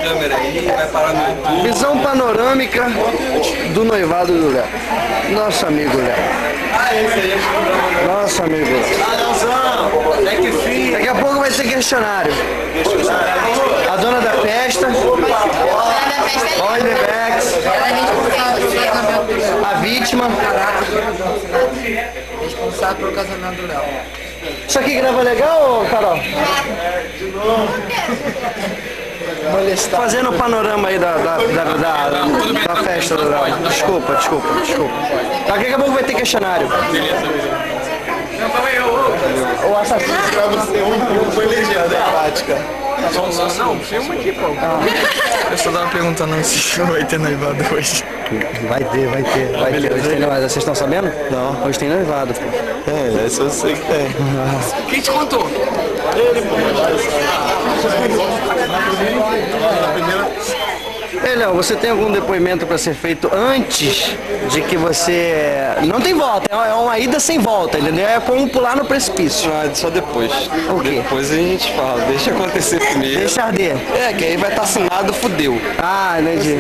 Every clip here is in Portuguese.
câmera aí, vai parar no YouTube. Visão panorâmica do noivado do Léo. Nosso amigo Léo. Ah, esse aí é o Nosso amigo Léo. Leozão, é que fim. Daqui a pouco vai ter questionário. A dona da festa. Oliver Bex. A vítima. Responsável pelo casamento do Léo. Isso aqui grava legal, Carol? Fazendo o panorama aí da festa do Léo. Desculpa. Daqui a pouco vai ter questionário. O assassino pra você foi legiado, é prática. Não, filma aqui, pô. Eu só tava perguntando se vai ter noivado hoje. Vai ter. Hoje tem noivado. Vocês estão sabendo? Não. Hoje tem noivado, pô. É, essa eu sei que tem. Quem te contou? Ei, Léo, você tem algum depoimento para ser feito antes de que você... Não tem volta, é uma ida sem volta, entendeu? É como pular no precipício. Ah, só depois. O quê? Depois a gente fala, deixa acontecer primeiro. Deixa arder. É, que aí vai estar assinado, fudeu. Ah, entendi.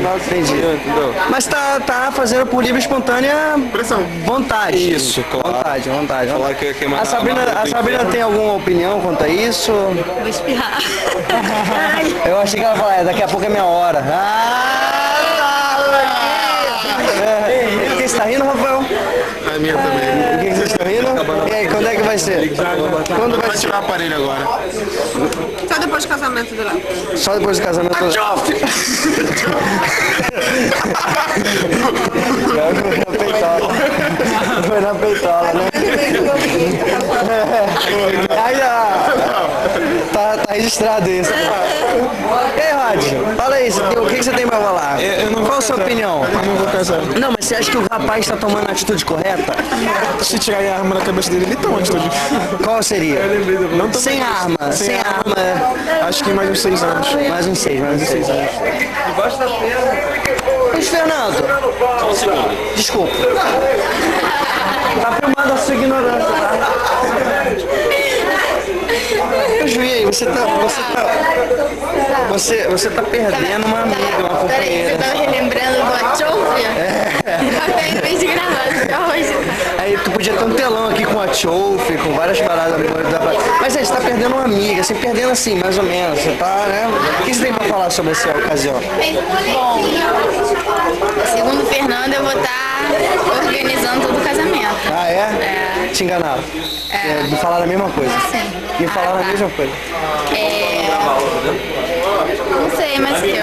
Entendeu? Mas tá fazendo por livre e espontânea Pressão. vontade. Isso, claro. Vontade. Falar que eu ia queimar A Sabrina tem alguma opinião quanto a isso? Vou espirrar. Eu achei que ela ia falar, daqui a pouco é minha hora. O que você tá rindo, Rafael? A minha também. O que você está rindo? E aí, quando é que vai ser? Quando vai ser? Tirar o aparelho agora. Só depois do casamento do Léo. Só depois do casamento. Foi na peitola, né? Tá registrado isso. E aí, Rod, fala aí, o que você tem pra falar? Qual a sua opinião? Eu não vou casar. Não, mas você acha que o rapaz tá tomando a atitude correta? Se tirar a arma na cabeça dele, ele toma a atitude. Qual seria? Não tô Sem arma. Acho que mais uns 6 anos. Mais uns 6 anos. Gosta da pena. Luiz Fernando. Só um segundo. Desculpa. Tá filmando a sua ignorância, tá? Juí, você tá perdendo uma amiga, uma companheira. Você tava relembrando do Achoufia? Até em vez de gravar até hoje. Aí tu podia ter um telão aqui com a Chouf, com várias paradas. Mas aí, você tá perdendo uma amiga, você perdendo assim, mais ou menos. Você tá, né? O que você tem pra falar sobre essa ocasião? Bom, segundo o Fernando, eu vou estar organizando todo o casamento. Ah, é? Te enganaram. Me falaram a mesma coisa. Sim. Me falaram a mesma coisa. Não sei, mas que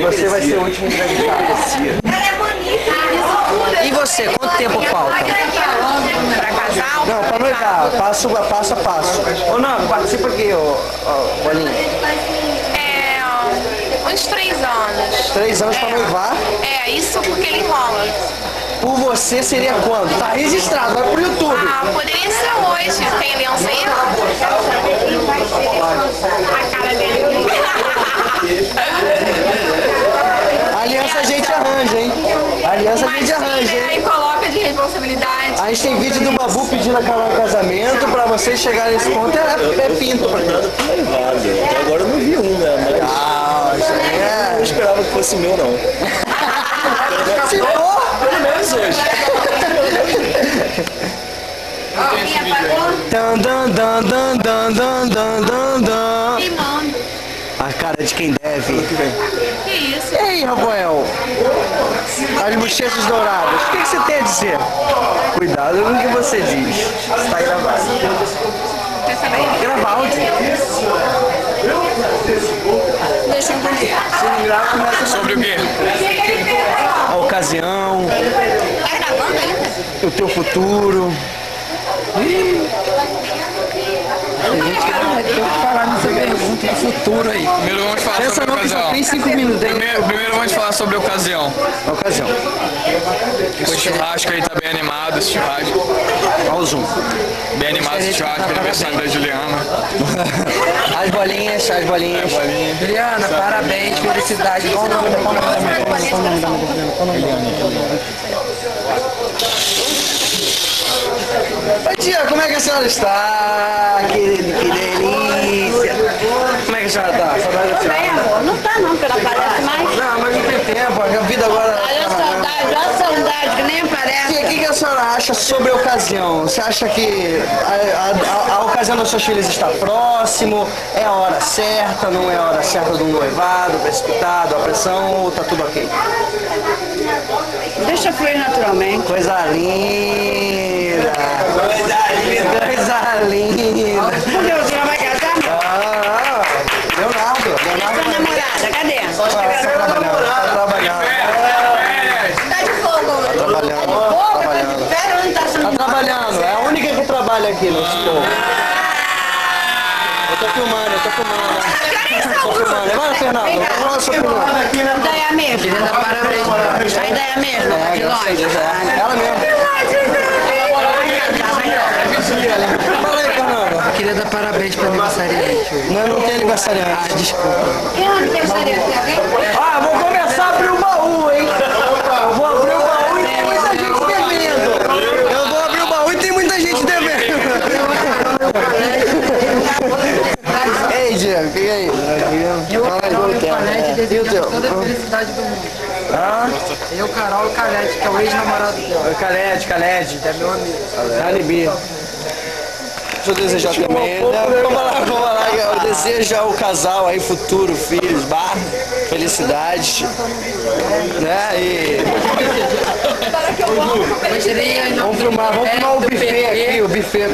Você vai ser o último entrevistado. E você, quanto tempo falta? pra casar? Não, pra noivar, passo a passo. Ô, não, participa aqui, Bolinha. Uns 3 anos. 3 anos pra noivar. É, isso porque ele enrola. Por você seria quando? Tá registrado, vai pro YouTube. Ah, poderia ser hoje. Tem aliança aí? A cara dele. Aliança a gente arranja, hein? Aliança a gente arranja, hein? Aí coloca de responsabilidade. A gente tem vídeo do Babu pedindo a Carol em casamento, pra vocês chegarem nesse ponto é pinto pra gente. Até agora eu não vi um, né? Mas eu não esperava que fosse meu, não. Se for, Pelo menos hoje. dan, dan, dan, dan, dan, dan, dan, dan, dan. A cara de quem deve. Que isso? E aí, Rafael? As bochechas douradas. O que você tem a dizer? Cuidado com o que você diz. Está gravado. Quer saber? Gravar áudio. Deixa eu entender. Se grava, começa Sobre o quê? a ocasião, Tá gravando ainda? o teu futuro. Tem que falar nessa pergunta do futuro aí. Primeiro vamos falar Pensa sobre a não que só ocasião. tem 5 minutos, hein? Primeiro vamos falar sobre a ocasião. Ocasião. Esse churrasco aí tá bem animado, esse churrasco. Olha o zoom. Bem animado esse churrasco, aniversário da Juliana. As bolinhas. Juliana, parabéns, felicidade. Qual o nome Oi, tia, como é que a senhora está? Que delícia. Como é que a a senhora tá? Saudade da senhora? Bem, amor, não tá não, porque não aparece mais. Não, mas não tem tempo, a vida agora... Olha a saudade, que nem O aparece. que a senhora acha sobre a ocasião? Você acha que a ocasião dos seus filhos está próximo? É a hora certa? Não é a hora certa de um noivado, precipitado, a pressão ou tá tudo ok? Deixa fluir naturalmente. Coisa linda! Coisa linda! Porque você não vai casar, não? Leonardo! Sua namorada, cadê? Tá trabalhando. Tá de fogo. Tá trabalhando. Pera, onde tá sendo? Tá trabalhando, é a única que trabalha aqui no povo. Eu tô filmando. Tô filmando. Vai, Fernando, qual é a sua opinião? Ainda é a mesma. Parabéns. Ainda é a mesma, de Graças a longe. Deus, é. Ela mesmo. Fala aí, Fernando. Queria dar parabéns para aniversariante hoje. Não tem aniversariante. Desculpa. Quem é o aniversariante? Alguém? Ah, vou começar a abrir o baú, hein? Eu vou abrir o baú e tem muita gente devendo. Eu vou abrir o baú e tem muita gente devendo. Ei, Diego, fica aí. Eu, Fala aí, Carol e o Diego. Calete E o desejamos teu? toda a felicidade do mundo. Ah, Eu, Carol e o Calete, que é o ex-namorado dela. Caled. Que é meu amigo. Alibi. Deixa eu desejar também. Vamos lá. Eu desejo ao casal aí, futuro, filhos, felicidade. Né? E Gostaria, em nome vamos filmar o buffet aqui, o buffet.